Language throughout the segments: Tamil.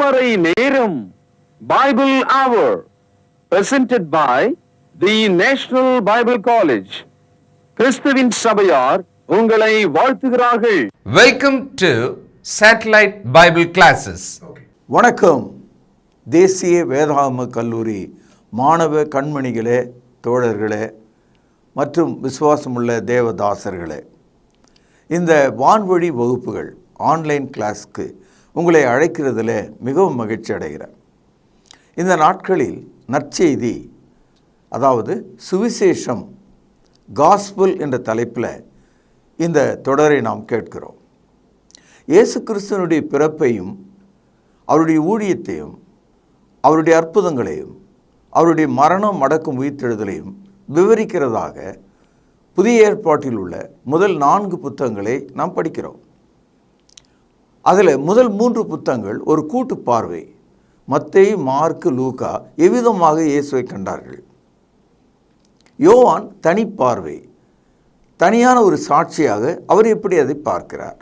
திருவரை நேரம் Bible hour presented by the National Bible College. கிறிஸ்துவின் சபையார் உங்களை வாழ்த்துகிறார்கள். Welcome to Satellite Bible Classes. வணக்கம். தேசிய வேதாகம கல்லூரி மாணவ கண்மணிகளே, தோழர்களே மற்றும் விசுவாசமுள்ள தேவதாசர்களே, இந்த வான்வழி வகுப்புகள் ஆன்லைன் கிளாஸ்க்கு உங்களை அழைக்கிறதுல மிகவும் மகிழ்ச்சி அடைகிறேன். இந்த நாட்களில் நற்செய்தி, அதாவது சுவிசேஷம், காஸ்பல் என்ற தலைப்பில் இந்த தொடரை நாம் கேட்கிறோம். இயேசு கிறிஸ்துவனுடைய பிறப்பையும் அவருடைய ஊழியத்தையும் அவருடைய அற்புதங்களையும் அவருடைய மரணம், அடக்கம், உயிர்த்தெழுதலையும் விவரிக்கிறதாக புதிய ஏற்பாட்டில் உள்ள முதல் 4 புத்தகங்களை நாம் படிக்கிறோம். அதில் முதல் 3 புத்தகங்கள் ஒரு கூட்டு பார்வை. மத்தேயு, மார்க்கு, லூக்கா எவ்விதமாக இயேசுவை கண்டார்கள். யோவான் தனிப்பார்வை, தனியான ஒரு சாட்சியாக அவர் எப்படி அதை பார்க்கிறார்.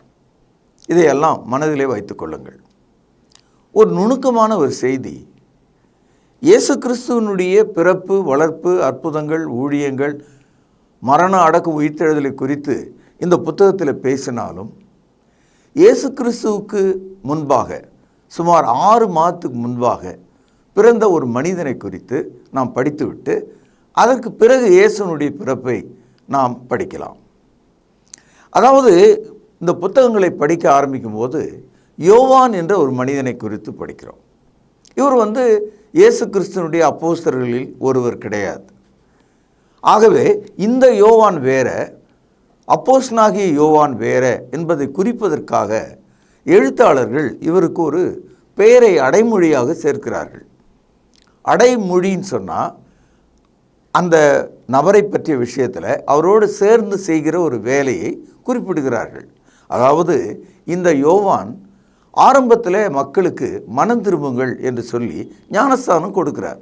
இதையெல்லாம் மனதிலே வைத்துக் கொள்ளுங்கள். ஒரு நுணுக்கமான ஒரு செய்தி, இயேசு கிறிஸ்துவனுடைய பிறப்பு, வளர்ப்பு, அற்புதங்கள், ஊழியங்கள், மரண, அடக்கம், உயிர்த்தெழுதலை குறித்து இந்த புத்தகத்தில் பேசினாலும், இயேசு கிறிஸ்துவுக்கு முன்பாக சுமார் 6 மாதத்துக்கு முன்பாக பிறந்த ஒரு மனிதனை குறித்து நாம் படித்துவிட்டு அதற்கு பிறகு இயேசுனுடைய பிறப்பை நாம் படிக்கலாம். அதாவது இந்த புத்தகங்களை படிக்க ஆரம்பிக்கும் போது யோவான் என்ற ஒரு மனிதனை குறித்து படிக்கிறோம். இவர் இயேசு கிறிஸ்துவனுடைய அப்போஸ்தலர்களில் ஒருவர் கிடையாது. ஆகவே இந்த யோவான் வேற, அப்போஸ்தலனாகிய யோவான் வேற என்பதை குறிப்பதற்காக எழுத்தாளர்கள் இவருக்கு ஒரு பெயரை அடைமொழியாக சேர்க்கிறார்கள். அடைமொழின்னு சொன்னால் அந்த நபரை பற்றிய விஷயத்தில் அவரோடு சேர்ந்து செய்கிற ஒரு வேலையை குறிப்பிடுகிறார்கள். அதாவது இந்த யோவான் ஆரம்பத்தில் மக்களுக்கு மனம் திரும்புங்கள் என்று சொல்லி ஞானஸ்தானம் கொடுக்கிறார்.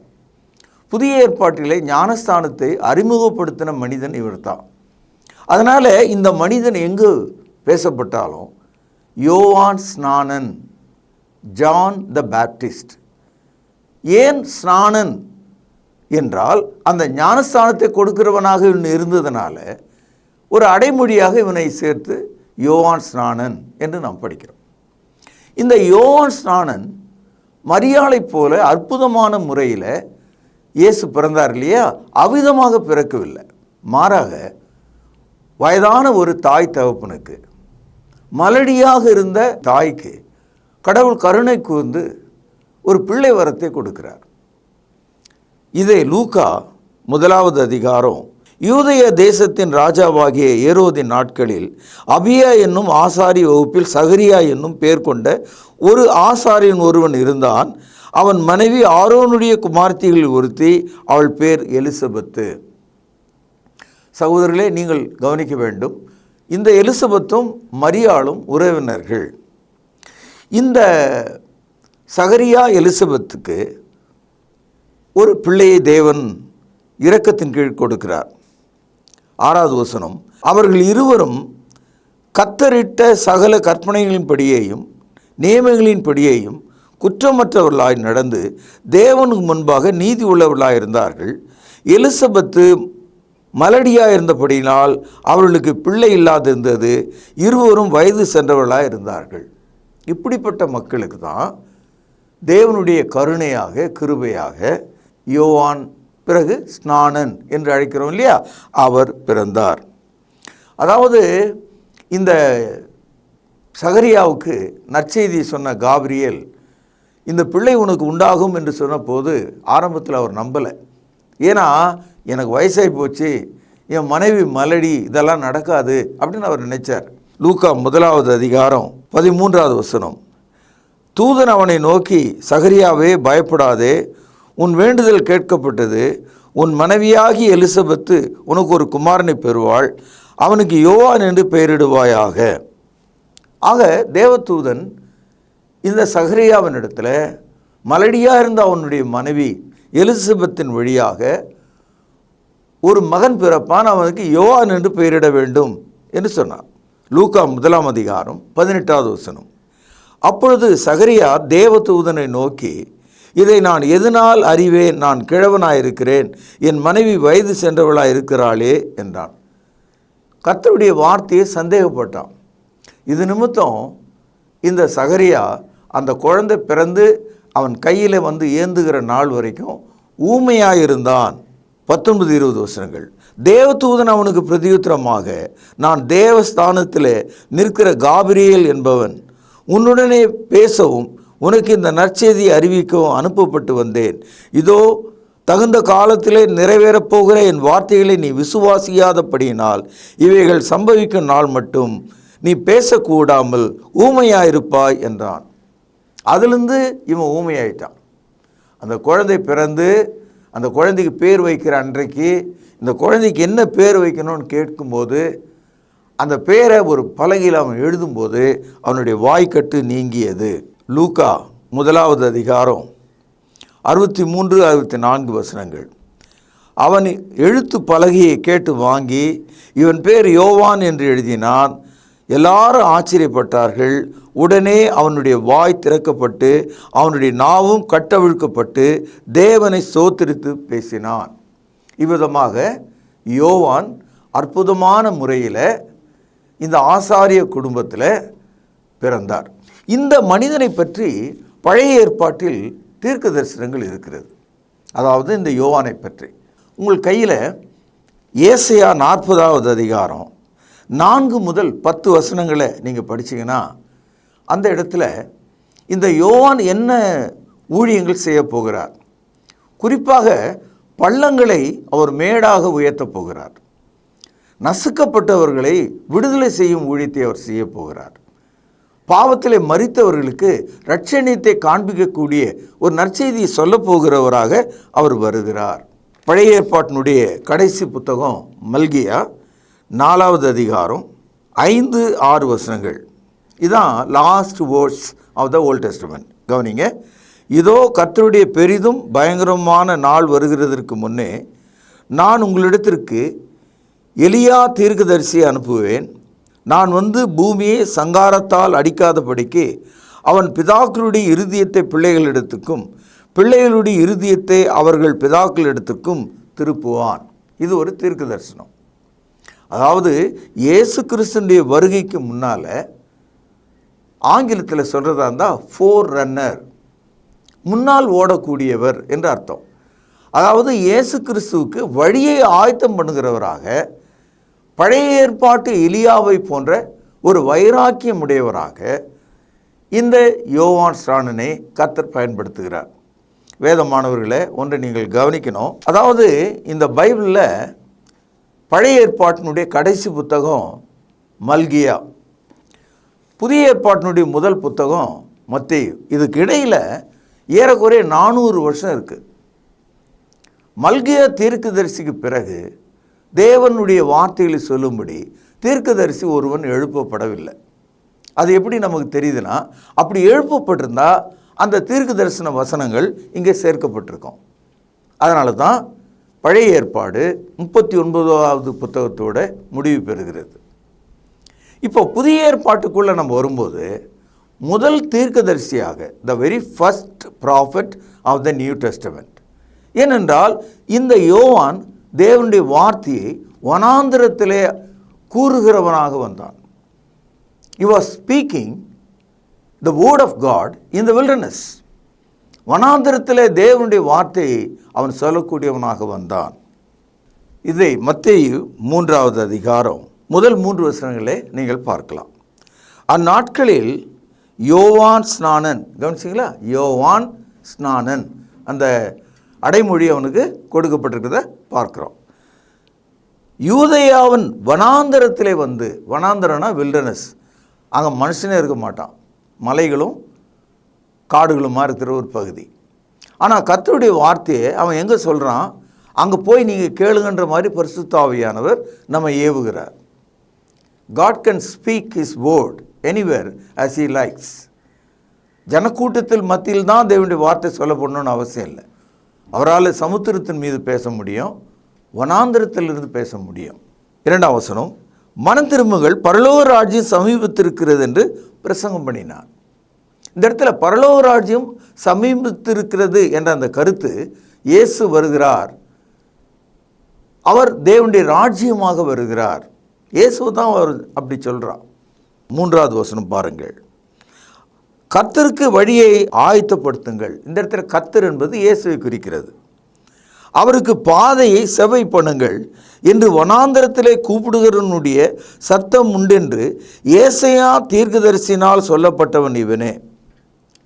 புதிய ஏற்பாட்டிலே ஞானஸ்தானத்தை அறிமுகப்படுத்தின மனிதன் இவர்தான். அதனால் இந்த மனிதன் எங்கு பேசப்பட்டாலும் யோவான் ஸ்நானன், ஜான் த பேப்டிஸ்ட். ஏன் ஸ்நானன் என்றால் அந்த ஞானஸ்தானத்தை கொடுக்கிறவனாக இவன் இருந்ததுனால ஒரு அடைமொழியாக இவனை சேர்த்து யோவான் ஸ்நானன் என்று நாம் படிக்கிறோம். இந்த யோவான் ஸ்நானன் மரியாளைப் போல அற்புதமான முறையில் இயேசு பிறந்தார் இல்லையா, அவ்விதமாக பிறக்கவில்லை. மாறாக வயதான ஒரு தாய் தகப்பனுக்கு, மலடியாக இருந்த தாய்க்கு கடவுள் கருணை கூர்ந்து ஒரு பிள்ளை வரத்தை கொடுக்கிறார். இதை லூக்கா 1வது அதிகாரம், யூதேய தேசத்தின் ராஜாவாகிய ஏரோதின் நாட்களில் அபியா என்னும் ஆசாரி வகுப்பில் சகரியா என்னும் பெயர் கொண்ட ஒரு ஆசாரியன் ஒருவன் இருந்தான். அவன் மனைவி ஆரோனுடைய குமார்த்திகளில் ஒருத்தி, அவள் பேர் எலிசபெத்து. சகோதரர்களே, நீங்கள் கவனிக்க வேண்டும், இந்த எலிசபெத்தும் மரியாளும் உறவினர்கள். இந்த சகரியா எலிசபெத்துக்கு ஒரு பிள்ளையை தேவன் இரக்கத்தின் கீழ் கொடுக்கிறார். 6வது வசனம், அவர்கள் இருவரும் கத்தரிட்ட சகல கற்பனைகளின்படியேயும் நியமங்களின்படியேயும் குற்றமற்றவர்களாய் நடந்து தேவனுக்கு முன்பாக நீதி உள்ளவர்களாக இருந்தார்கள். எலிசபெத்து மலடியாக இருந்தபடியினால் அவர்களுக்கு பிள்ளை இல்லாதிருந்தது. இருவரும் வயது சென்றவர்களாக இருந்தார்கள். இப்படிப்பட்ட மக்களுக்கு தான் தேவனுடைய கருணையாக, கிருபையாக யோவான், பிறகு ஸ்நானன் என்று அழைக்கிறோம் இல்லையா, அவர் பிறந்தார். அதாவது இந்த சகரியாவுக்கு நற்செய்தி சொன்ன காபிரியேல், இந்த பிள்ளை உனக்கு உண்டாகும் என்று சொன்ன போது ஆரம்பத்தில் அவர் நம்பலை. ஏன்னா எனக்கு வயசாகி போச்சு, என் மனைவி மலடி, இதெல்லாம் நடக்காது அப்படின்னு அவர் நினைச்சார். லூக்கா 1வது அதிகாரம் 13வது வசனம், தூதன் அவனை நோக்கி, சகரியாவே பயப்படாதே, உன் வேண்டுதல் கேட்கப்பட்டது. உன் மனைவியாகி எலிசபெத்து உனக்கு ஒரு குமாரனை பெறுவாள், அவனுக்கு யோவான் என்று பெயரிடுவாயாக. ஆக தேவதூதன் இந்த சகரியாவினிடத்தில் மலடியாக இருந்த அவனுடைய மனைவி எலிசபெத்தின் வழியாக ஒரு மகன் பிறப்பான், அவனுக்கு யோவான் என்று பெயரிட வேண்டும் என்று சொன்னார். லூக்கா 1வது அதிகாரம் 18வது வசனம், அப்பொழுது சகரியா தேவதூதனை நோக்கி, இதை நான் எதனால் அறிவேன்? நான் கிழவனாயிருக்கிறேன், என் மனைவி வயது சென்றவளாயிருக்கிறாளே என்றான். கர்த்தருடைய வார்த்தையை சந்தேகப்பட்டான். இது நிமித்தம் இந்த சகரியா அந்த குழந்தை பிறந்து அவன் கையில் வந்து ஏந்துகிற நாள் வரைக்கும் ஊமையாயிருந்தான். 19-20 வசனங்கள். தேவதூதன் அவனுக்கு பிரதியுத்தரமாக, நான் தேவஸ்தானத்தில் நிற்கிற காபிரியேல் என்பவன், உன்னுடனே பேசவும் உனக்கு இந்த நற்செய்தியை அறிவிக்கவும் அனுப்பப்பட்டு வந்தேன். இதோ தகுந்த காலத்திலே நிறைவேறப் போகிற என் வார்த்தைகளை நீ விசுவாசியாதபடியினால் இவைகள் சம்பவிக்கும் நாள் மட்டும் நீ பேசக்கூடாமல் ஊமையாயிருப்பாய் என்றான். அதிலிருந்து இவன் ஊமையாயிட்டான். அந்த குழந்தை பிறந்து அந்த குழந்தைக்கு பேர் வைக்கிற அன்றைக்கு இந்த குழந்தைக்கு என்ன பேர் வைக்கணும்னு கேட்கும்போது அந்த பேரை ஒரு பலகையில் அவன் எழுதும்போது அவனுடைய வாய்க்கட்டு நீங்கியது. லூக்கா 1 அதிகாரம் 63-64 வசனங்கள். அவன் எழுத்து பலகையை கேட்டு வாங்கி இவன் பேர் யோவான் என்று எழுதினான். எல்லாரும் ஆச்சரியப்பட்டார்கள். உடனே அவனுடைய வாய் திறக்கப்பட்டு அவனுடைய நாவும் கட்டவிழ்க்கப்பட்டு தேவனை ஸ்தோத்திரித்து பேசினான். இவ்விதமாக யோவான் அற்புதமான முறையில் இந்த ஆசாரிய குடும்பத்தில் பிறந்தார். இந்த மனிதனை பற்றி பழைய ஏற்பாட்டில் தீர்க்க தரிசனங்கள் இருக்கிறது. அதாவது இந்த யோவானை பற்றி உங்கள் கையில் ஏசாயா 40 அதிகாரம் 4 முதல் 10 வசனங்களை நீங்கள் படிச்சீங்கன்னா அந்த இடத்துல இந்த யோவான் என்ன ஊழியங்கள் செய்ய போகிறார், குறிப்பாக பள்ளங்களை அவர் மேடாக உயர்த்தப் போகிறார், நசுக்கப்பட்டவர்களை விடுதலை செய்யும் ஊழியத்தை அவர் செய்ய போகிறார், பாவத்திலே மரித்தவர்களுக்கு இரட்சணியத்தை காண்பிக்கக்கூடிய ஒரு நற்செய்தியை சொல்ல போகிறவராக அவர் வருகிறார். பழைய ஏற்பாட்டினுடைய கடைசி புத்தகம் மல்கியா 4 அதிகாரம் 5-6 வசனங்கள். இதான் last words of the Old Testament. கவனிங்க. இதோ கர்த்தருடைய பெரிதும் பயங்கரமான நாள் வருகிறதற்கு முன்னே நான் உங்களிடத்திற்கு எலியா தீர்க்கதரிசியை அனுப்புவேன். நான் வந்து பூமியை சங்காரத்தால் அடிக்காதபடிக்கு அவன் பிதாக்களுடைய இருதயத்தை பிள்ளைகளிடத்துக்கும் பிள்ளைகளுடைய இருதயத்தை அவர்கள் பிதாக்களிடத்துக்கும் திருப்புவான். இது ஒரு தீர்க்க தரிசனம். அதாவது இயேசு கிறிஸ்துடைய வருகைக்கு முன்னால் ஆங்கிலத்தில் சொல்கிறதா இருந்தால் ஃபோர் ரன்னர், முன்னால் ஓடக்கூடியவர் என்று அர்த்தம். அதாவது இயேசு கிறிஸ்துவுக்கு வழியை ஆயத்தம் பண்ணுகிறவராக பழைய ஏற்பாட்டு எலியாவை போன்ற ஒரு வைராக்கியம் உடையவராக இந்த யோவான் ஸ்நானனை கர்த்தர் பயன்படுத்துகிறார். வேதமானவர்களை ஒன்றை நீங்கள் கவனிக்கணும். அதாவது இந்த பைபிளில் பழைய ஏற்பாட்டினுடைய கடைசி புத்தகம் மல்கியா, புதிய ஏற்பாட்டினுடைய முதல் புத்தகம் மத்தேயு. இதுக்கு இடையில் ஏறக்குறைய 400 வருஷம் இருக்குது. மல்கியா தீர்க்கதரிசிக்கு பிறகு தேவனுடைய வார்த்தைகளை சொல்லும்படி தீர்க்கதரிசி ஒருவன் எழுப்பப்படவில்லை. அது எப்படி நமக்கு தெரியுதுன்னா, அப்படி எழுப்பப்பட்டிருந்தால் அந்த தீர்க்க தரிசன வசனங்கள் இங்கே சேர்க்கப்பட்டிருக்கும். அதனால தான் பழைய ஏற்பாடு 39வது புத்தகத்தோட முடிவு பெறுகிறது. இப்போ புதிய ஏற்பாட்டுக்குள்ளே நம்ம வரும்போது முதல் தீர்க்கதரிசியாக the very first prophet of the New Testament. ஏனென்றால் இந்த யோவான் தேவனுடைய வார்த்தையை வனாந்திரத்திலே கூறுகிறவனாக வந்தான். He was speaking the word of God in the wilderness. வனாந்திரத்திலே தேவனுடைய வார்த்தையை அவன் சொல்லக்கூடியவனாக வந்தான். இதை மத்தேயு 3வது அதிகாரம் முதல் 3 வசனங்களே நீங்கள் பார்க்கலாம். அந்நாட்களில் யோவான் ஸ்நானன், கவனிச்சிங்களா, யோவான் ஸ்நானன் அந்த அடைமொழி அவனுக்கு கொடுக்கப்பட்டிருக்கிறத பார்க்குறோம். யூதேயாவின் வனாந்தரத்திலே வந்து, வனாந்தரம்னா வில்டர்னஸ், அங்கே மனுஷனே இருக்க மாட்டான், மலைகளும் காடுகளுமா இருக்கிற ஒரு பகுதி. ஆனால் கர்த்தருடைய வார்த்தையை அவன் எங்கே சொல்கிறான், அங்கே போய் நீங்கள் கேளுங்கன்ற மாதிரி பரிசுத்த ஆவியானவர் நம்ம ஏவுகிறார். God can speak his word anywhere as he likes. ஜனக்கூட்டத்தில் மத்தியில் தான் தேவனுடைய வார்த்தை சொல்லப்படணும்னு அவசியம் இல்லை. அவரால் சமுத்திரத்தின் மீது பேச முடியும், வனாந்திரத்திலிருந்து பேச முடியும். 2ஆம் வசனம், மனம் திரும்புங்கள், பரலோக ராஜ்யம் சமீபத்திருக்கிறது என்று பிரசங்கம் பண்ணினான். இந்த இடத்துல பரலோக ராஜ்யம் சமீபித்திருக்கிறது என்ற அந்த கருத்து, இயேசு வருகிறார், அவர் தேவனுடைய ராஜ்யமாக வருகிறார். இயேசு தான் அவர் அப்படி சொல்கிறார். 3வது வசனம் பாருங்கள். கர்த்தருக்கு வழியை ஆயத்தப்படுத்துங்கள். இந்த இடத்துல கர்த்தர் என்பது இயேசுவை குறிக்கிறது. அவருக்கு பாதையை செவை பண்ணுங்கள் என்று வனாந்தரத்திலே கூப்பிடுகிறவனுடைய சத்தம் உண்டென்று ஏசாயா தீர்க்கதரிசினால் சொல்லப்பட்டவன் இவனே.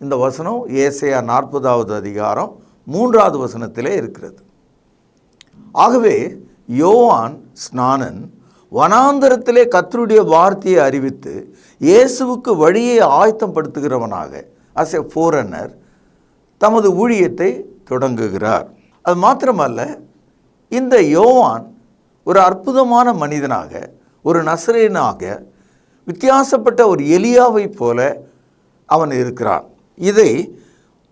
இந்த வசனம் ஏசாயா 40வது அதிகாரம் 3வது வசனத்திலே இருக்கிறது. ஆகவே யோவான் ஸ்நானன் வனாந்தரத்திலே கர்த்தருடைய வார்த்தையை அறிவித்து இயேசுவுக்கு வழியை ஆயத்தப்படுத்துகிறவனாக as a forerunner தமது ஊழியத்தை தொடங்குகிறார். அது மாத்திரமல்ல, இந்த யோவான் ஒரு அற்புதமான மனிதனாக, ஒரு நசரேயனாக, வித்தியாசப்பட்ட ஒரு எலியாவை போல அவன் இருக்கிறான். இதை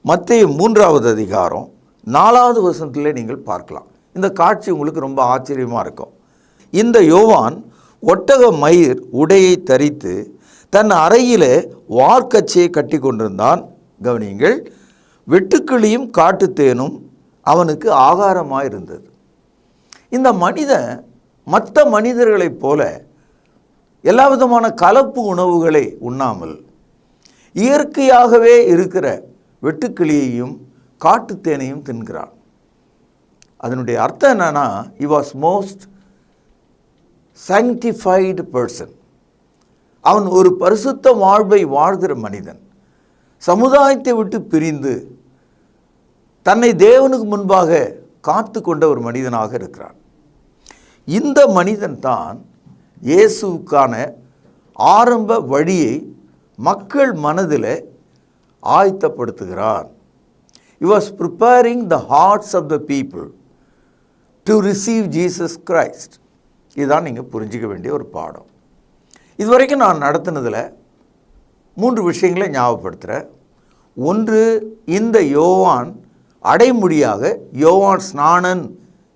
மத்தேயு 3வது அதிகாரம் 4வது வசனத்திலே நீங்கள் பார்க்கலாம். இந்த காட்சி உங்களுக்கு ரொம்ப ஆச்சரியமாக இருக்கும். இந்த யோவான் ஒட்டக மயிர் உடையை தரித்து தன் அறையிலே வார்க்கச்சையை கட்டி கொண்டிருந்தான். கவனியுங்கள், வெட்டுக்கிளியும் காட்டுத்தேனும் அவனுக்கு ஆகாரமாக இருந்தது. இந்த மனிதன் மற்ற மனிதர்களைப் போல எல்லா விதமான கலப்பு உணவுகளை உண்ணாமல் இயற்கையாகவே இருக்கிற வெட்டுக்கிளியையும் காட்டுத்தேனையும் தின்கிறான். அதனுடைய அர்த்தம் என்னன்னா, he was most sanctified person. அவன் ஒரு பரிசுத்த வாழ்வை வாழ்கிற மனிதன், சமுதாயத்தை விட்டு பிரிந்து தன்னை தேவனுக்கு முன்பாக காத்து கொண்ட ஒரு மனிதனாக இருக்கிறான். இந்த மனிதன் தான் இயேசுவுக்கான ஆரம்ப வழியை மக்கள் மனதில் ஆயத்தப்படுத்துகிறான். He was preparing the hearts of the people to receive Jesus Christ. இதுதான் நீங்கள் புரிஞ்சிக்க வேண்டிய ஒரு பாடம். இதுவரைக்கும் நான் நடத்தினதில் 3 விஷயங்களை ஞாபகப்படுத்துகிறேன். ஒன்று, இந்த யோவான் அடைமொழியாக யோவான் ஸ்நானன்,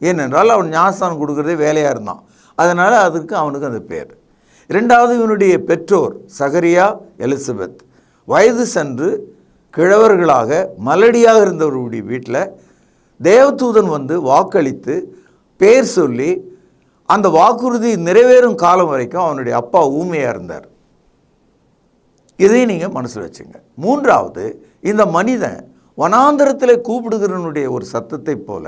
ஏனென்றால் அவன் ஞானஸ்தானம் கொடுக்குறதே வேலையாக இருந்தான், அதனால் அதுக்கு அவனுக்கு அந்த பேர். 2வது, இவனுடைய பெற்றோர் சகரியா, எலிசபெத் வயது சென்று கிழவர்களாக மலடியாக இருந்தவருடைய வீட்டில் தேவதூதன் வந்து வாக்களித்து பேர் சொல்லி அந்த வாக்குறுதி நிறைவேறும் காலம் வரைக்கும் அவனுடைய அப்பா ஊமையாக இருந்தார். இதையும் நீங்கள் மனசில் வச்சுங்க. 3வது, இந்த மனிதன் வனாந்தரத்தில் கூப்பிடுகிறவனுடைய ஒரு சத்தத்தை போல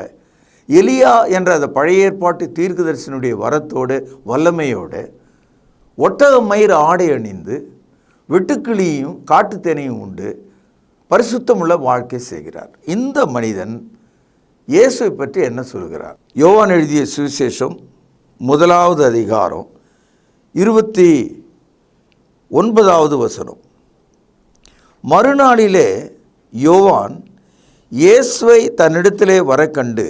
எலியா என்ற அந்த பழைய ஏற்பாட்டு தீர்க்கதரிசனுடைய வரத்தோடு வல்லமையோடு ஒட்டக மயிர் ஆடை அணிந்து வெட்டுக்கிளியையும் காட்டுத்தேனையும் உண்டு பரிசுத்தமுள்ள வாழ்க்கை செய்கிறார். இந்த மனிதன் இயேசுவை பற்றி என்ன சொல்கிறார்? யோவான் எழுதிய சுவிசேஷம் 1வது அதிகாரம் 29வது வசனம். மறுநாளிலே யோவான் இயேசுவை தன்னிடத்திலே வர கண்டு,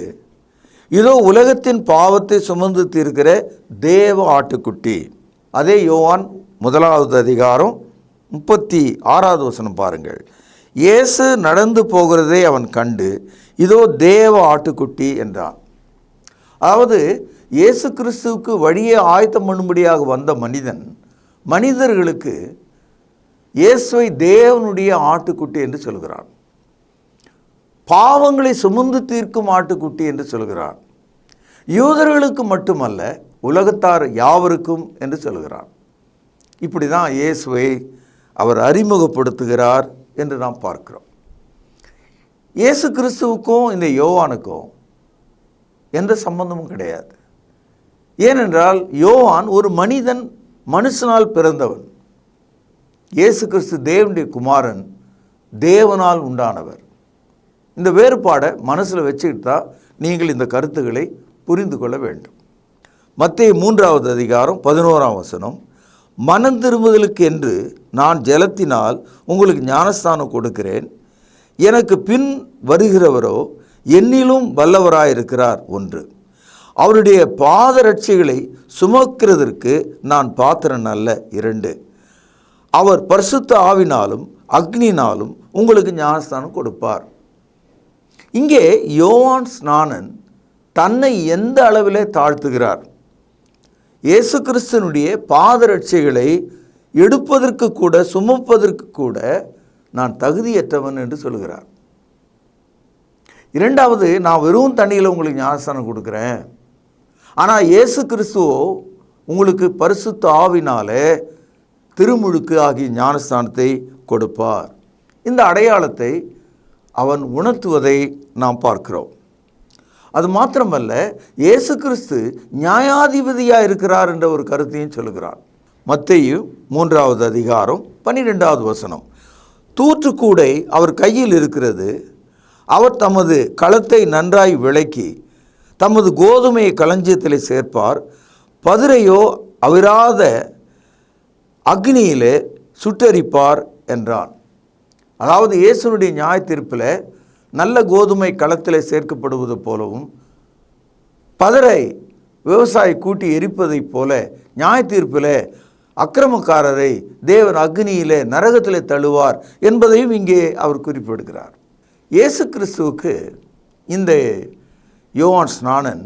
இதோ உலகத்தின் பாவத்தை சுமந்து தீர்க்கிற தேவ ஆட்டுக்குட்டி. அதே யோவான் 1வது அதிகாரம் 36வது வசனம் பாருங்கள். இயேசு நடந்து போகிறதை அவன் கண்டு, இதோ தேவ ஆட்டுக்குட்டி என்றான். அதாவது இயேசு கிறிஸ்துவுக்கு வழியை ஆயத்தம் பண்ணும்படியாக வந்த மனிதன் மனிதர்களுக்கு இயேசுவை தேவனுடைய ஆட்டுக்குட்டி என்று சொல்கிறான். பாவங்களை சுமந்து தீர்க்கும் ஆட்டுக்குட்டி என்று சொல்கிறான். யூதர்களுக்கு மட்டுமல்ல, உலகத்தார் யாவருக்கும் என்று சொல்கிறான். இப்படி தான் இயேசுவை அவர் அறிமுகப்படுத்துகிறார் என்று நாம் பார்க்கிறோம். இயேசு கிறிஸ்துவுக்கும் இந்த யோவானுக்கும் எந்த சம்பந்தமும் கிடையாது. ஏனென்றால் யோவான் ஒரு மனிதன், மனுஷனால் பிறந்தவன். இயேசு கிறிஸ்து தேவனுடைய குமாரன், தேவனால் உண்டானவர். இந்த வேறுபாடை மனசில் வச்சுக்கிட்டு தான் நீங்கள் இந்த கருத்துக்களை புரிந்து கொள்ள வேண்டும். மத்தேயு 3வது அதிகாரம் 11ஆம் வசனம். மனம் திரும்புதலுக்கு என்று நான் ஜலத்தினால் உங்களுக்கு ஞானஸ்தானம் கொடுக்கிறேன், எனக்கு பின் வருகிறவரோ என்னிலும் வல்லவராயிருக்கிறார். 1, அவருடைய பாதரட்சைகளை சுமக்கிறதற்கு நான் பாத்திரன் அல்ல. 2, அவர் பரிசுத்த ஆவினாலும் அக்னினாலும் உங்களுக்கு ஞானஸ்தானம் கொடுப்பார். இங்கே யோவான் ஸ்நானன் தன்னை எந்த அளவிலே தாழ்த்துகிறார்? இயேசு கிறிஸ்துனுடைய பாதரட்சைகளை எடுப்பதற்கு கூட, சுமப்பதற்கு கூட நான் தகுதியற்றவன் என்று சொல்கிறார். இரண்டாவது, நான் வெறும் தண்ணியில் உங்களுக்கு ஞானஸ்தானம் கொடுக்குறேன், ஆனால் இயேசு கிறிஸ்துவோ உங்களுக்கு பரிசுத்த ஆவினாலே திருமுழுக்கு ஆகிய ஞானஸ்தானத்தை கொடுப்பார். இந்த அடையாளத்தை அவன் உணர்த்துவதை நாம் பார்க்கிறோம். அது மாத்திரமல்ல, இயேசு கிறிஸ்து நியாயாதிபதியாக இருக்கிறார் என்ற ஒரு கருத்தையும் சொல்கிறார். மத்தேயு 3வது அதிகாரம் 12வது வசனம், தூற்றுக்கூடை அவர் கையில் இருக்கிறது, அவர் தமது களத்தை நன்றாய் விளக்கி தமது கோதுமையை களஞ்சியத்திலே சேர்ப்பார், பதிரையோ அவிராத அக்னியிலே சுட்டரிப்பார் என்றான். அதாவது இயேசுனுடைய நியாய தீர்ப்பில் நல்ல கோதுமை களத்தில் சேர்க்கப்படுவது போலவும் பதரை விவசாயி கூட்டி எரிப்பதைப் போல நியாய தீர்ப்பில் அக்கிரமக்காரரை தேவன் அக்னியிலே நரகத்திலே தள்ளுவார் என்பதையும் இங்கே அவர் குறிப்பிடுகிறார். இயேசு கிறிஸ்துவுக்கு இந்த யோவான் ஸ்நானன்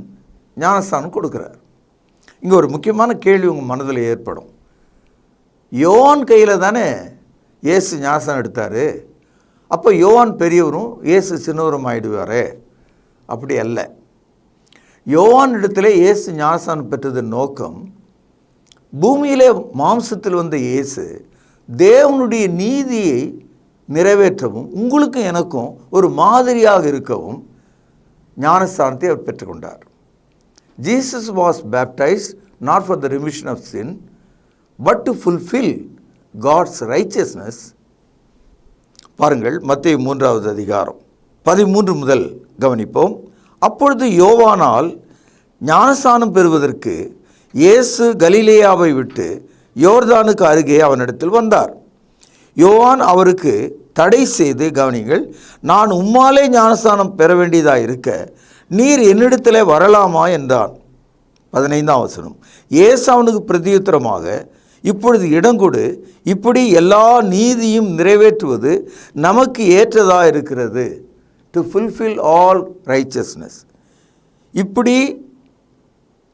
ஞானஸ்தானம் கொடுக்கிறார். இங்கே ஒரு முக்கியமான கேள்வி உங்கள் மனதில் ஏற்படும். யோவான் கையில் தானே இயேசு ஞானஸ்தானம் எடுத்தார், அப்போ யோவான் பெரியவரும் இயேசு சின்னவரும் ஆயிடுவாரே? அப்படி அல்ல. யோவான் இடத்துல இயேசு ஞானஸ்தானம் பெற்றதன் நோக்கம், பூமியிலே மாம்சத்தில் வந்த இயேசு தேவனுடைய நீதியை நிறைவேற்றவும் உங்களுக்கும் எனக்கும் ஒரு மாதிரியாக இருக்கவும் ஞானஸ்தானத்தை அவர் பெற்றுக்கொண்டார். Jesus was baptised not for the remission of sin but to fulfil God's righteousness. பாருங்கள், மத்தேயு 3வது அதிகாரம் 13 முதல் கவனிப்போம். அப்பொழுது யோவானால் ஞானஸ்தானம் பெறுவதற்கு இயேசு கலிலேயாவை விட்டு யோர்தானுக்கு அருகே அவனிடத்தில் வந்தார். யோவான் அவருக்கு தடை செய்து, கவனிங்கள், நான் உம்மாலே ஞானஸ்தானம் பெற வேண்டியதாக இருக்க நீர் என்னிடத்திலே வரலாமா என்றான். 15ஆம் வசனம், இயேசு அவனுக்கு பிரதியுத்தரமாக, இப்பொழுது இடங்கொடு, இப்படி எல்லா நீதியும் நிறைவேற்றுவது நமக்கு ஏற்றதாக இருக்கிறது. To fulfil all righteousness. இப்படி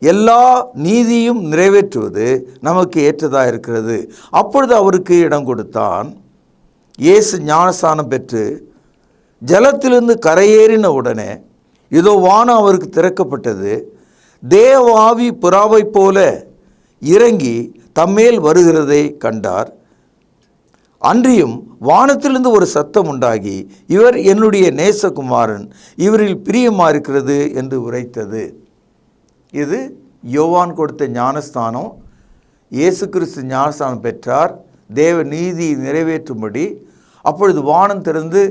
எல்லா நீதியும் நிறைவேற்றுவது நமக்கு ஏற்றதாக இருக்கிறது. அப்பொழுது அவருக்கு இடம் கொடுத்தான். இயேசு ஞானஸ்தானம் பெற்று ஜலத்திலிருந்து கரையேறின உடனே இதோ வானம் அவருக்கு திறக்கப்பட்டது. தேவ ஆவி புறாவை போல இறங்கி தம்மேல் வருகிறதை கண்டார். அன்றியும் வானத்திலிருந்து ஒரு சத்தம் உண்டாகி, இவர் என்னுடைய நேசகுமாரன், இவரில் பிரியமாயிருக்கிறது என்று உரைத்தது. இது யோவான் கொடுத்த ஞானஸ்தானம். இயேசு கிறிஸ்து ஞானஸ்தானம் பெற்றார் தேவ நீதி நிறைவேற்றும்படி. அப்பொழுது வானம் திறந்து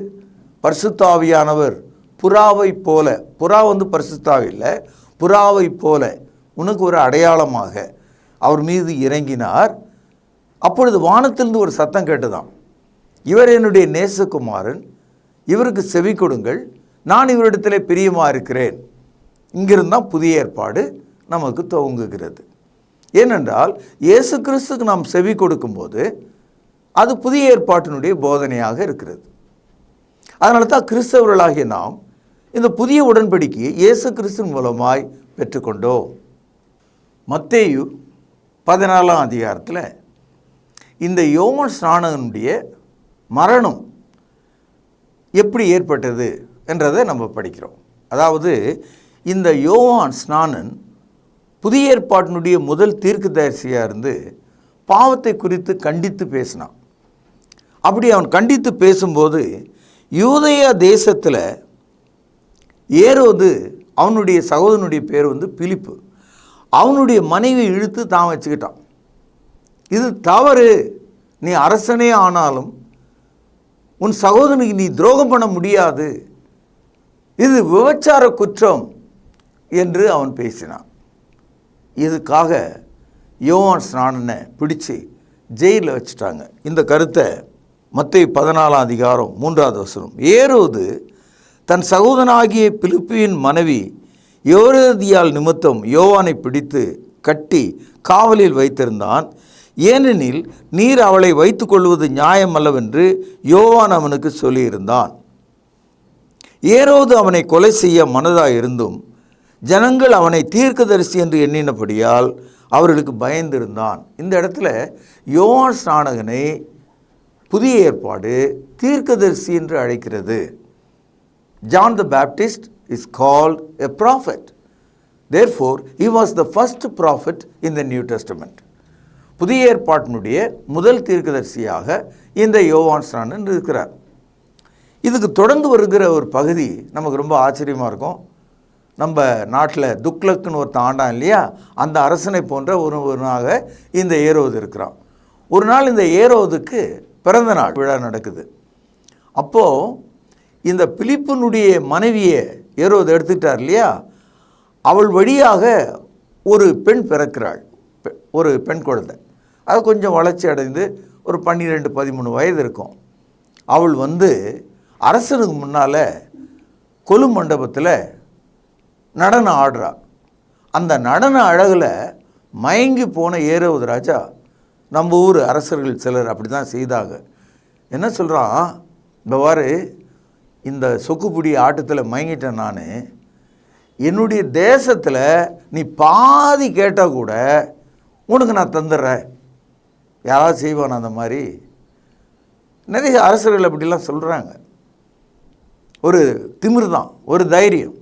பரிசுத்த ஆவியானவர் புறாவை போல, புறா பரிசுத்தாவி இல்லை, புறாவை போல உனக்கு ஒரு அடையாளமாக அவர் மீது இறங்கினார். அப்பொழுது வானத்திலிருந்து ஒரு சத்தம் கேட்டுதான், இவர் என்னுடைய நேசகுமாரன், இவருக்கு செவி கொடுங்கள், நான் இவரிடத்தில் பிரியமாக இருக்கிறேன். இங்கிருந்தான் புதிய ஏற்பாடு நமக்கு துவங்குகிறது. ஏனென்றால் இயேசு கிறிஸ்துக்கு நாம் செவி கொடுக்கும்போது அது புதிய ஏற்பாட்டினுடைய போதனையாக இருக்கிறது. அதனால தான் கிறிஸ்தவர்களாகிய நாம் இந்த புதிய உடன்படிக்கையை இயேசு கிறிஸ்து மூலமாய் பெற்றுக்கொண்டோம். மத்தேயு 14ஆம் அதிகாரத்தில் இந்த யோவான் ஸ்நானகனுடைய மரணம் எப்படி ஏற்பட்டது என்றதை நம்ம படிக்கிறோம். அதாவது இந்த யோவான் ஸ்நானன் புதிய ஏற்பாட்டினுடைய முதல் தீர்க்கதரிசியாக இருந்து பாவத்தை குறித்து கண்டித்து பேசினான். அப்படி அவன் கண்டித்து பேசும்போது யூதேயா தேசத்தில் ஏரோது, அவனுடைய சகோதரனுடைய பேர் பிலிப்பு, அவனுடைய மனைவி இழுத்து தான் வச்சுக்கிட்டான். இது தவறு, நீ அரசனே ஆனாலும் உன் சகோதரனுக்கு நீ துரோகம் பண்ண முடியாது, இது விபச்சார குற்றம் என்று அவன் பேசினான். இதுக்காக யோவான் ஸ்நானனை பிடிச்சு ஜெயிலில் வச்சுட்டாங்க. இந்த கருத்தை மத்தேயு 14ஆம் அதிகாரம் 3வது வசனம், ஏரோது தன் சகோதரனாகிய பிலிப்பியின் மனைவி யோரோதியாள் நிமித்தம் யோவானை பிடித்து கட்டி காவலில் வைத்திருந்தான். ஏனெனில் நீர் அவளை வைத்து கொள்வது நியாயம் அல்லவென்று யோவான் அவனுக்கு சொல்லியிருந்தான். ஏரோது அவனை கொலை செய்ய மனதாக இருந்தும் ஜனங்கள் அவனை தீர்க்கதரிசி என்று எண்ணினபடியால் அவர்களுக்கு பயந்திருந்தான். இந்த இடத்துல யோவான் ஸ்நானகனை புதிய ஏற்பாடு தீர்க்கதரிசி என்று அழைக்கிறது. John the Baptist is called a prophet. Therefore, he was the first prophet in the New Testament. புதிய ஏற்பாட்டினுடைய முதல் தீர்க்கதரிசியாக இந்த யோவான் ஸ்நானன் இருக்கிறார். இதுக்கு தொடர்ந்து வருகிற ஒரு பகுதி நமக்கு ரொம்ப ஆச்சரியமாக இருக்கும். நம்ம நாட்டில் துக்ளக்குன்னு ஒருத்தன் ஆண்டான் இல்லையா, அந்த அரசனை போன்ற ஒருவனாக இந்த ஏரோது இருக்கிறான். ஒரு நாள் இந்த ஏரோதுக்கு பிறந்த நாள் விழா நடக்குது. அப்போது இந்த பிலிப்புனுடைய மனைவியை ஏரோது எடுத்துக்கிட்டார் இல்லையா, அவள் வழியாக ஒரு பெண் பிறக்கிறாள், ஒரு பெண் குழந்தை. அது கொஞ்சம் வளர்ச்சி அடைந்து ஒரு 12-13 வயது இருக்கும். அவள் அரசனுக்கு முன்னால் கொலு மண்டபத்தில் நடனம் ஆடுறா. அந்த நடன அழகில் மயங்கி போன ஏரோது ராஜா, நம்ம ஊர் அரசர்கள் சிலர் அப்படி தான் செய்தாங்க. என்ன சொல்கிறான், இந்த வாரு இந்த சொக்குப்பிடி ஆட்டத்தில் மயங்கிட்டேன் நான், என்னுடைய தேசத்தில் நீ பாதி கேட்டால் கூட உனக்கு நான் தந்துடுறேன். யாராவது செய்வான் அந்த மாதிரி? நிறைய அரசர்கள் அப்படிலாம் சொல்கிறாங்க. ஒரு திமிரு தான், ஒரு தைரியம்.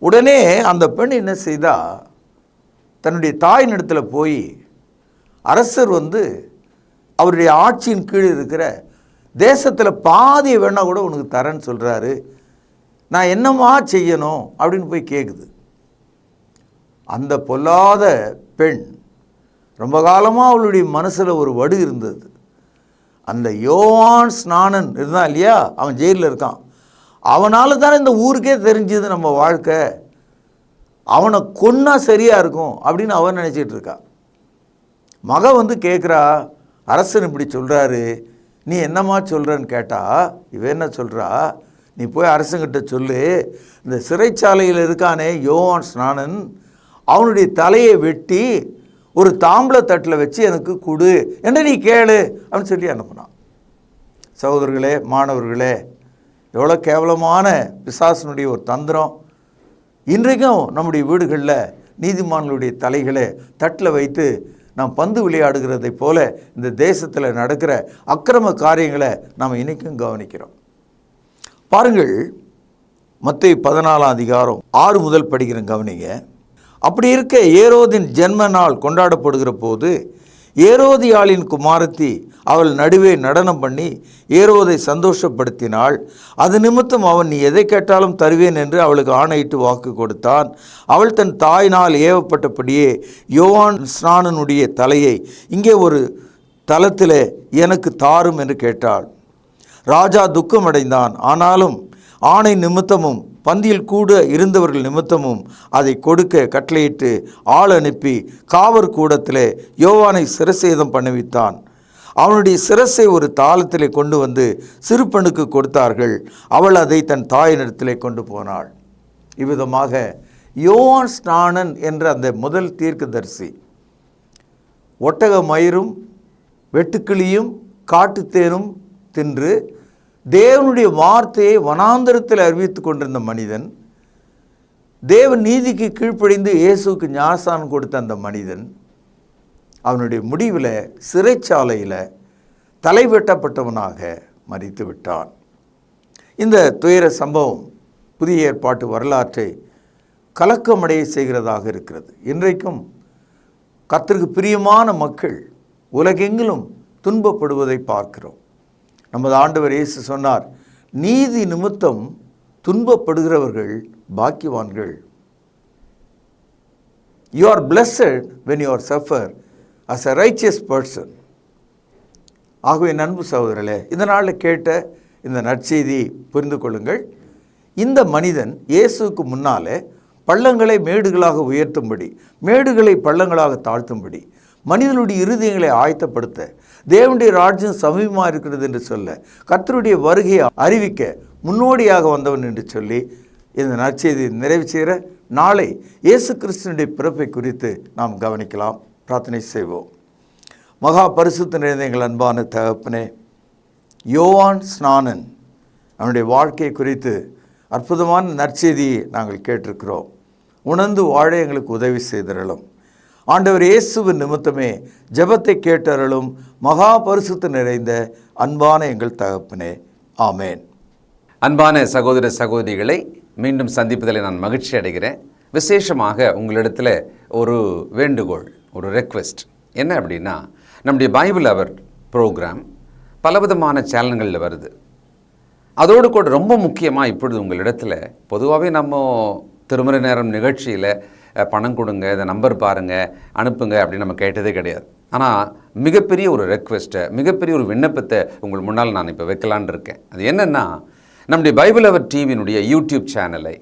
உடனே அந்த பெண் என்ன செய்தா, தன்னுடைய தாயின் இடத்துல போய் அரசர் அவருடைய ஆட்சியின் கீழ் இருக்கிற தேசத்தில் பாதியை வேணால் கூட உனக்கு தரேன்னு சொல்கிறாரு, நான் என்னமா செய்யணும் அப்படின்னு போய் கேட்குது. அந்த பொல்லாத பெண் ரொம்ப காலமாக அவளுடைய மனசில் ஒரு வடு இருந்தது. அந்த யோவான் ஸ்நானன் இருந்தான் இல்லையா, அவன் ஜெயிலில் இருக்கான். அவனால் தானே இந்த ஊருக்கே தெரிஞ்சது நம்ம வாழ்க்கை, அவனை கொன்னா சரியாக இருக்கும் அப்படின்னு அவன் நினச்சிட்டு இருக்கா. மக கேட்குறா, அரசன் இப்படி சொல்கிறாரு, நீ என்னம்மா சொல்கிறன்னு கேட்டால் இவன் என்ன சொல்கிறா, நீ போய் அரசங்கிட்ட சொல்லு, இந்த சிறைச்சாலையில் இருக்கானே யோவான் ஸ்நானன், அவனுடைய தலையை வெட்டி ஒரு தாம்பளை தட்டில் வச்சு எனக்கு கொடு என்று நீ கேளு அப்படின்னு சொல்லி அனுப்புனான். சகோதரர்களே, மாணவர்களே, எவ்வளோ கேவலமான பிசாசனுடைய ஒரு தந்திரம். இன்றைக்கும் நம்முடைய வீடுகளில் நீதிமான்களுடைய தலைகளை தட்டில் வைத்து நாம் பந்து விளையாடுகிறதை போல இந்த தேசத்தில் நடக்கிற அக்கிரம காரியங்களை நாம் இன்றைக்கும் கவனிக்கிறோம். பாருங்கள், மத்தேயு 14ஆம் அதிகாரம் 6 முதல் படிக்கிற கவனிங்க. அப்படி இருக்க ஏரோதின் ஜென்ம நாள் கொண்டாடப்படுகிற போது ஏரோதியாளின் குமாரத்தி அவள் நடுவே நடனம் பண்ணி ஏரோதை சந்தோஷப்படுத்தினாள். அது நிமித்தம் அவன் நீ எதை கேட்டாலும் தருவேன் என்று அவளுக்கு ஆணையிட்டு வாக்கு கொடுத்தான். அவள் தன் தாயினால் ஏவப்பட்டபடியே யோவான் ஸ்நானனுடைய தலையை இங்கே ஒரு தலத்தில் எனக்கு தாரும் என்று கேட்டாள். ராஜா துக்கமடைந்தான். ஆனாலும் ஆணை நிமித்தமும் பந்தியில் கூட இருந்தவர்கள் நிமித்தமும் அதை கொடுக்க கட்டளையிட்டு ஆள் அனுப்பி காவற் கூடத்தில் யோவானை சிரசேதம் பண்ணுவித்தான். அவனுடைய சிரசை ஒரு தாளத்திலே கொண்டு சிறுபெண்ணுக்கு கொடுத்தார்கள். அவள் அதை தன் தாயினிடத்திலே கொண்டு போனாள். இவ்விதமாக யோவான் ஸ்நானன் என்ற அந்த முதல் தீர்க்கதரிசி ஒட்டக மயிரும் வெட்டுக்கிளியும் காட்டுத்தேனும் தின்று தேவனுடைய வார்த்தையை வனாந்தரத்தில் அறிவித்து கொண்டிருந்த மனிதன், தேவ நீதிக்கு கீழ்ப்படிந்து இயேசுக்கு ஞானஸ்நானம் கொடுத்த அந்த மனிதன், அவனுடைய முடிவில் சிறைச்சாலையில் தலை வெட்டப்பட்டவனாக மரித்து விட்டான். இந்த துயர சம்பவம் புதிய ஏற்பாட்டு வரலாற்றை கலக்கமடைய செய்கிறதாக இருக்கிறது. இன்றைக்கும் கர்த்தருக்கு பிரியமான மக்கள் உலகெங்கிலும் துன்பப்படுவதை பார்க்கிறோம். நமது ஆண்டவர் இயேசு சொன்னார், நீதி நிமித்தம் துன்பப்படுகிறவர்கள் பாக்கியவான்கள். You are blessed when you are suffer as a righteous person. ஆகவே நண்பு சகோதரர்களே, இந்த நாளில் கேட்ட இந்த நற்செய்தி புரிந்து கொள்ளுங்கள். இந்த மனிதன் இயேசுக்கு முன்னாலே பள்ளங்களை மேடுகளாக உயர்த்தும்படி, மேடுகளை பள்ளங்களாக தாழ்த்தும்படி, மனிதனுடைய இருதயங்களை ஆயத்தப்படுத்த, தேவனுடைய ராஜ்யம் சமீபமாக இருக்கிறது என்று சொல்ல, கர்த்தருடைய வருகையை அறிவிக்க முன்னோடியாக வந்தவன் என்று சொல்லி இந்த நற்செய்தி நிறைவு செய்கிற நாளை இயேசு கிறிஸ்துவினுடைய பிறப்பை குறித்து நாம் கவனிக்கலாம். பிரார்த்தனை செய்வோம். மகா பரிசுத்த நிறைந்த எங்கள் அன்பான தகப்பனே, யோவான் ஸ்நானன் அவனுடைய வாழ்க்கை குறித்து அற்புதமான நற்செய்தியை நாங்கள் கேட்டிருக்கிறோம். உணர்ந்து வாழ எங்களுக்கு உதவி செய்திடலும். ஆண்டவர் இயேசுவின் நிமித்தமே ஜெபத்தை கேட்டருளும் மகா பரிசுத்த நிறைந்த அன்பான எங்கள் தகப்பனே, ஆமேன். அன்பான சகோதர சகோதரிகளை மீண்டும் சந்திப்பதில் நான் மகிழ்ச்சி அடைகிறேன். விசேஷமாக உங்களிடத்தில் ஒரு வேண்டுகோள், ஒரு ரெக்வெஸ்ட் என்ன அப்படின்னா, நம்முடைய பைபிள் அவர் ப்ரோக்ராம் பலவிதமான சேனல்களில் வருது. அதோடு கூட ரொம்ப முக்கியமாக இப்பொழுது உங்களிடத்தில் பொதுவாகவே நம்ம திருமறை நேரம் நிகழ்ச்சியில் பணம் கொடுங்க, இந்த நம்பர் பாருங்கள், அனுப்புங்க அப்படின்னு நம்ம கேட்டதே கிடையாது. ஆனால் மிகப்பெரிய ஒரு ரெக்வெஸ்ட்டை, மிகப்பெரிய ஒரு விண்ணப்பத்தை உங்கள் முன்னால் நான் இப்போ வைக்கலான் இருக்கேன். அது என்னென்னா, நம்முடைய பைபிள் அவர் டிவியினுடைய யூடியூப் சேனலை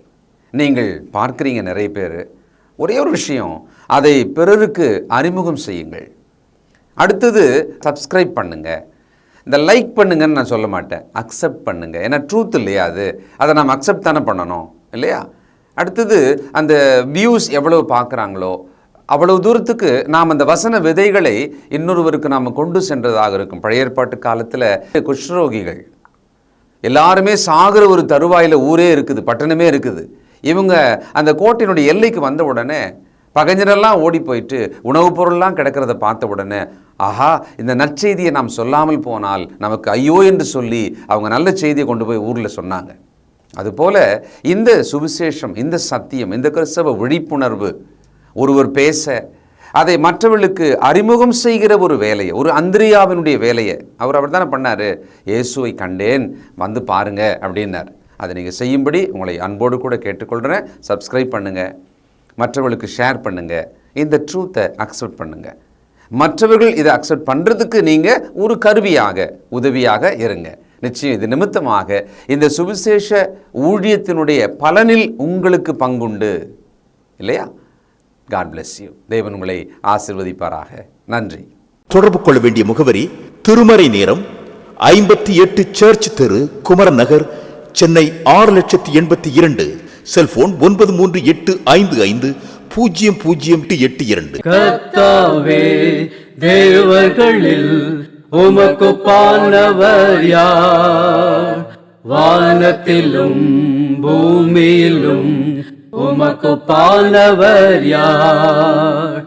நீங்கள் பார்க்குறீங்க நிறைய பேர். ஒரே ஒரு விஷயம், அதை பிறருக்கு அறிமுகம் செய்யுங்கள். அடுத்தது சப்ஸ்கிரைப் பண்ணுங்கள். இந்த லைக் பண்ணுங்கன்னு நான் சொல்ல மாட்டேன், அக்செப்ட் பண்ணுங்கள். ஏன்னா ட்ரூத் இல்லையா அது, அதை நாம் அக்செப்ட் தானே பண்ணணும் இல்லையா? அடுத்தது அந்த வியூஸ் எவ்வளவு பார்க்குறாங்களோ அவ்வளவு தூரத்துக்கு நாம் அந்த வசன விதைகளை இன்னொருவருக்கு நாம் கொண்டு சென்றதாக இருக்கும். பழைய ஏற்பாட்டு காலத்தில் குஷ்ரோகிகள் எல்லாருமே சாகிற ஒரு தருவாயில் ஊரே இருக்குது, பட்டணமே இருக்குது. இவங்க அந்த கோட்டையினுடைய எல்லைக்கு வந்த உடனே பகைஞரெல்லாம் ஓடி போயிட்டு உணவுப் பொருள்லாம் கிடக்கிறத பார்த்த உடனே, ஆஹா, இந்த நற்செய்தியை நாம் சொல்லாமல் போனால் நமக்கு ஐயோ என்று சொல்லி அவங்க நல்ல செய்தியை கொண்டு போய் ஊரில் சொன்னாங்க. அதுபோல இந்த சுவிசேஷம், இந்த சத்தியம், இந்த கிறிஸ்தவ விழிப்புணர்வு ஒருவர் பேச அதை மற்றவர்களுக்கு அறிமுகம் செய்கிற ஒரு வேலையை, ஒரு அந்திரியாவினுடைய வேலையை அவர் தானே பண்ணார். இயேசுவை கண்டேன், வந்து பாருங்க அப்படின்னார். அதை நீங்கள் செய்யும்படி உங்களை அன்போடு கூட கேட்டுக்கொள்கிறேன். சப்ஸ்கிரைப் பண்ணுங்கள், மற்றவர்களுக்கு ஷேர் பண்ணுங்கள், இந்த ட்ரூத்தை அக்செப்ட் பண்ணுங்கள். மற்றவர்கள் இதை அக்செப்ட் பண்ணுறதுக்கு நீங்கள் ஒரு கருவியாக, உதவியாக இருங்க. நிச்சயம் இது நிமித்தமாக இந்த சுவிசேஷ ஊழியத்தினுடைய பலனில் உங்களுக்கு பங்குண்டு இல்லையா? God bless you. தேவன் உங்களை ஆசீர்வதிப்பாராக. நன்றி. தொடர்பு கொள்ள வேண்டிய முகவரி: திருமறை நேரம், 58 சர்ச் தெரு, குமரன் நகர், சென்னை 608282. செல்போன் 9385500882. கர்த்தாவே, தேவர்களில் உமக்குப்பானவர் யார்? வானத்திலும் பூமியிலும் உமக்குப்பானவர் யார்?